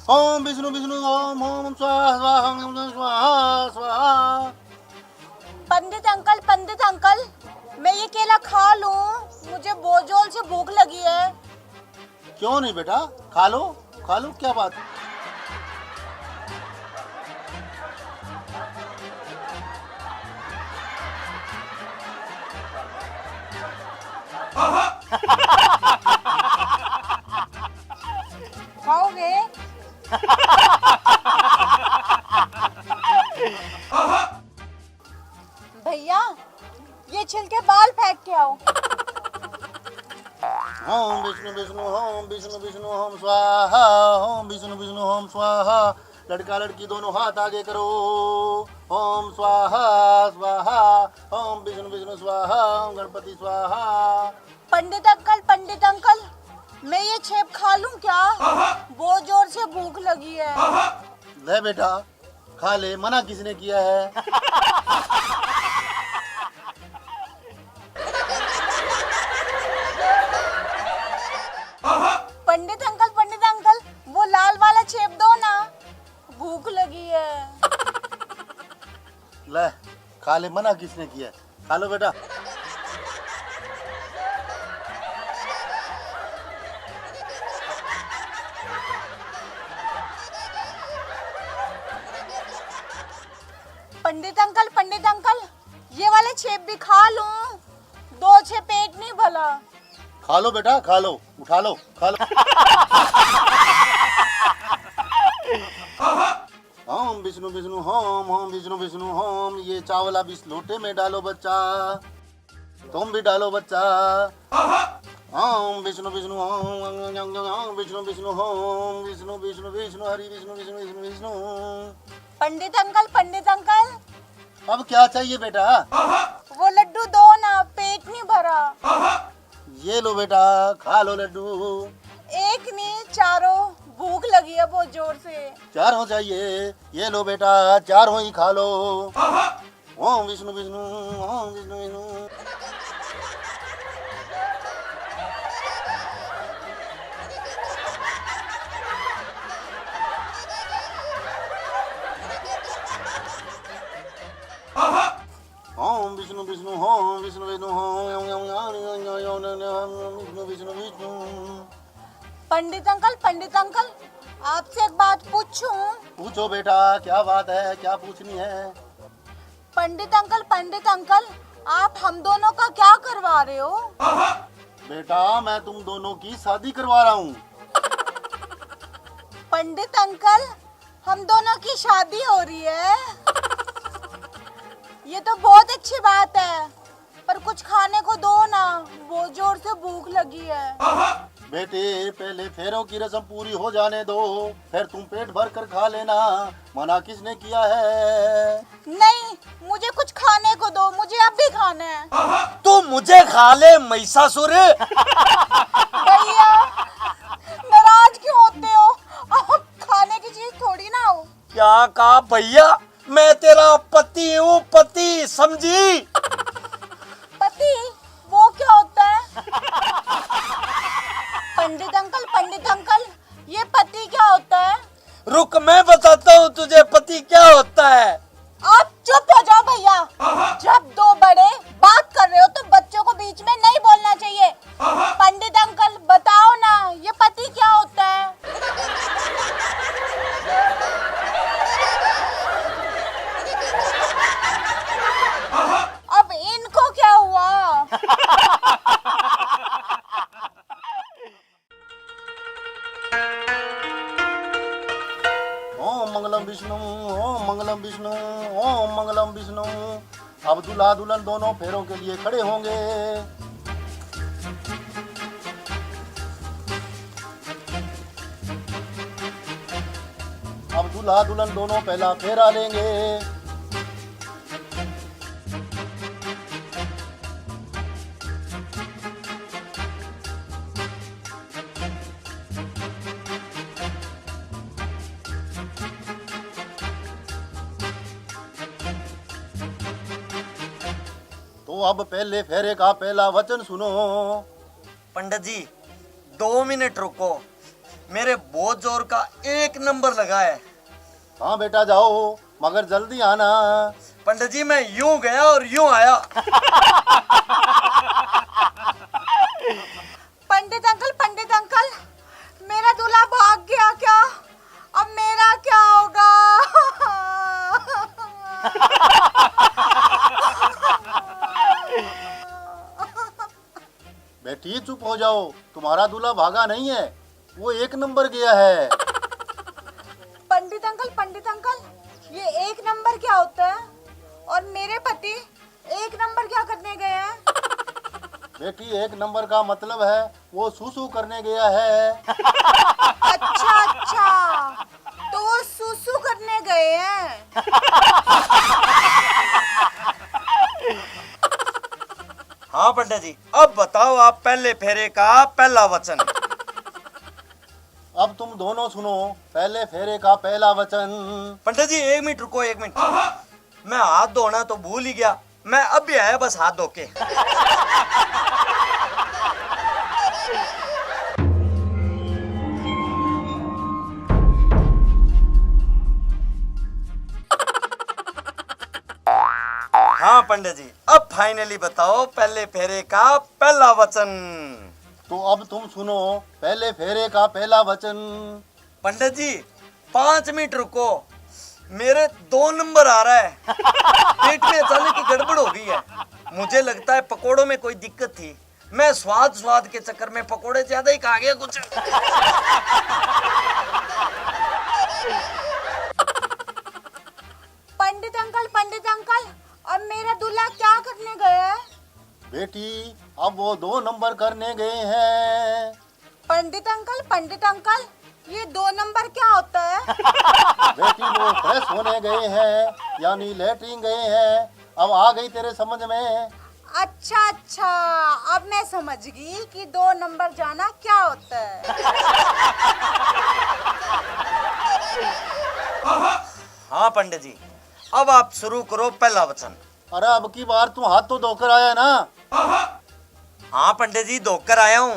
ओम विष्णु विष्णु ओम ओम स्वाहा स्वाहा ओम स्वाहा स्वाहा। पंडित अंकल, मैं ये केला खा लूं? मुझे बहुत जोर से भूख लगी है। क्यों नहीं बेटा, खा लो क्या बात। खाओगे? भैया, ये छिलके बाल फेंक के आओ। ओम विष्णु विष्णु ओम विष्णु विष्णु ओम स्वाहा ओम विष्णु विष्णु ओम स्वाहा। लड़का लड़की दोनों हाथ आगे करो। ओम स्वाहा स्वाहा ओम विष्णु विष्णु स्वाहा ओम गणपति स्वाहा। पंडित अंकल, मैं ये छेप खा लूं क्या? बहुत जोर से भूख लगी है। ले बेटा, खा ले, मना किसने किया है? पंडित अंकल, वो लाल वाला छेप दो ना, भूख लगी है। ले खा ले, मना किसने किया है? खा लो बेटा। पंडित अंकल, ये वाले छेप भी खा लूं? दो छेप पेट नहीं भला। खा लो बेटा, खा लो, उठा लो, खा लो। ओम विष्णु विष्णु ओम विष्णु विष्णु ओम। ये चावल अब इस लोटे में डालो बच्चा, तुम भी डालो बच्चा। ओम विष्णु विष्णु ओम विष्णु विष्णु ओम विष्णु विष्णु विष्णु हरि विष्णु विष्णु विष्णु विष्णु। पंडित अंकल, अब क्या चाहिए बेटा? वो लड्डू दो ना, पेट नहीं भरा। ये लो बेटा, खा लो लड्डू। एक नहीं, चारों, भूख लगी है बहुत जोर से। चारों चाहिए? ये लो बेटा, चारों ही खा लो। ओम विष्णु विष्णु ओम विष्णु विष्णु। ओम विष्णु विष्णु ओम विष्णु विष्णु ओम विष्णु विष्णु विष्णु। पंडित अंकल, आपसे एक बात पूछूं? पूछो बेटा, क्या बात है, क्या पूछनी है? पंडित अंकल, आप हम दोनों का क्या करवा रहे हो? बेटा, मैं तुम दोनों की शादी करवा रहा हूँ। पंडित अंकल, हम दोनों की शादी हो रही है? ये तो बहुत अच्छी बात है, पर कुछ खाने को दो ना, बहुत जोर से भूख लगी है। बेटे, पहले फेरों की रस्म पूरी हो जाने दो, फिर तुम पेट भर कर खा लेना। मना किसने किया है? नहीं, मुझे कुछ खाने को दो, मुझे अब भी खाना है। तू मुझे खा ले महिषासुर। भैया, नाराज क्यों होते हो? आप खाने की चीज थोड़ी ना हो। क्या कहा भैया? मैं तेरा पति हूँ, पति, समझी? पति? वो क्या होता है? पंडित अंकल, ये पति क्या होता है? रुक, मैं बताता हूँ तुझे पति क्या होता है। आप चुप हो जाओ भैया। जब दो बड़े बात कर रहे हो तो बच्चों को बीच में नहीं बोलना चाहिए। पंडित अंकल, बताओ ना, ये पति क्या होता है? अब इनको क्या हुआ? ओम मंगलम विष्णु ओम मंगलम विष्णु ओम मंगलम विष्णु। अब दूल्हा दुल्हन दोनों फेरों के लिए खड़े होंगे। अब दूल्हा दुल्हन दोनों पहला फेरा लेंगे। तो अब पहले फेरे का पहला वचन सुनो। पंडित जी, 2 मिनट रुको। मेरे बहुत जोर का 1 नंबर लगा है। हाँ बेटा जाओ, मगर जल्दी आना। पंडित जी मैं यूं गया और यूं आया। पंडित अंकल, मेरा दूल्हा भाग गया क्या? अब मेरा क्या होगा? बेटी चुप हो जाओ, तुम्हारा दूल्हा भागा नहीं है, वो 1 नंबर गया है। पंडित अंकल, ये 1 नंबर क्या होता है? और मेरे पति 1 नंबर क्या करने गए हैं? बेटी 1 नंबर का मतलब है वो सुसु करने गया है। अच्छा, तो वो सुसु करने गए हैं। हाँ पंडित जी, अब बताओ आप पहले फेरे का पहला वचन। अब तुम दोनों सुनो पहले फेरे का पहला वचन। पंडित जी 1 मिनट रुको, 1 मिनट। मैं हाथ धोना तो भूल ही गया, मैं अब भी आया बस हाथ धो के। हाँ पंडित जी, अब फाइनली बताओ पहले फेरे का पहला वचन। तो अब तुम सुनो पहले फेरे का पहला वचन। पंडित जी 5 मिनट रुको, मेरे 2 नंबर आ रहा है। पेट में अचानक की गड़बड़ हो गई है। मुझे लगता है पकोड़ों में कोई दिक्कत थी। मैं स्वाद के चक्कर में पकोड़े ज्यादा ही खा गया कुछ। पंडित अंकल, अब मेरा दूल्हा क्या करने गया है? बेटी अब वो 2 नंबर करने गए हैं। पंडित अंकल, ये 2 नंबर क्या होता है? बेटी वो फ्रेश होने गए हैं, यानी लेटरिन गए हैं। अब आ गई तेरे समझ में? अच्छा, अब मैं समझ गई कि 2 नंबर जाना क्या होता है। हाँ पंडित जी, अब आप शुरू करो पहला वचन। अरे अब की बार तू हाथ तो धोकर आया ना? हाँ पंडित जी धोकर आया हूँ।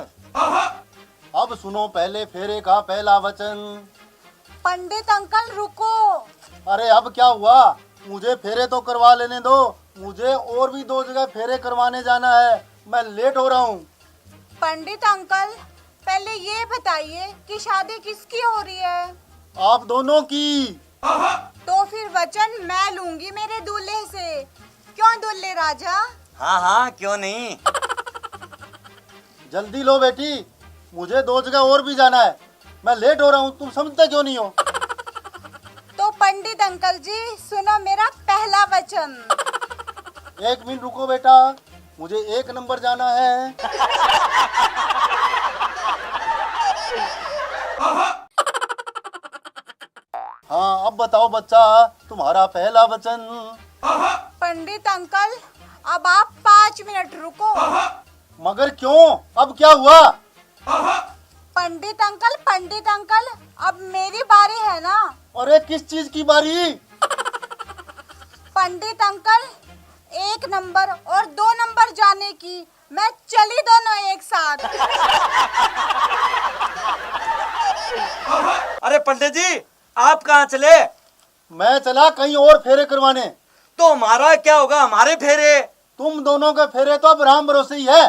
अब सुनो पहले फेरे का पहला वचन। पंडित अंकल रुको। अरे अब क्या हुआ? मुझे फेरे तो करवा लेने दो, मुझे और भी 2 जगह फेरे करवाने जाना है, मैं लेट हो रहा हूँ। पंडित अंकल पहले ये बताइए कि शादी किसकी हो रही है? आप दोनों की। तो फिर वचन मैं लूंगी मेरे दूल्हे से। क्यों दूल्हे राजा? हाँ क्यों नहीं। जल्दी लो बेटी, मुझे 2 जगह और भी जाना है, मैं लेट हो रहा हूँ, तुम समझते क्यों नहीं हो? तो पंडित अंकल जी सुनो मेरा पहला वचन। 1 मिनट रुको बेटा, मुझे 1 नंबर जाना है। हाँ अब बताओ बच्चा, तुम्हारा पहला वचन। पंडित अंकल अब आप 5 मिनट रुको। मगर क्यों, अब क्या हुआ? पंडित अंकल अब मेरी बारी है ना? अरे किस चीज की बारी? पंडित अंकल 1 नंबर और 2 नंबर जाने की। मैं चली दोनों एक साथ। अरे पंडित जी आप कहाँ चले? मैं चला कहीं और फेरे करवाने। तो हमारा क्या होगा, हमारे फेरे? तुम दोनों के फेरे तो अब राम भरोसे ही है।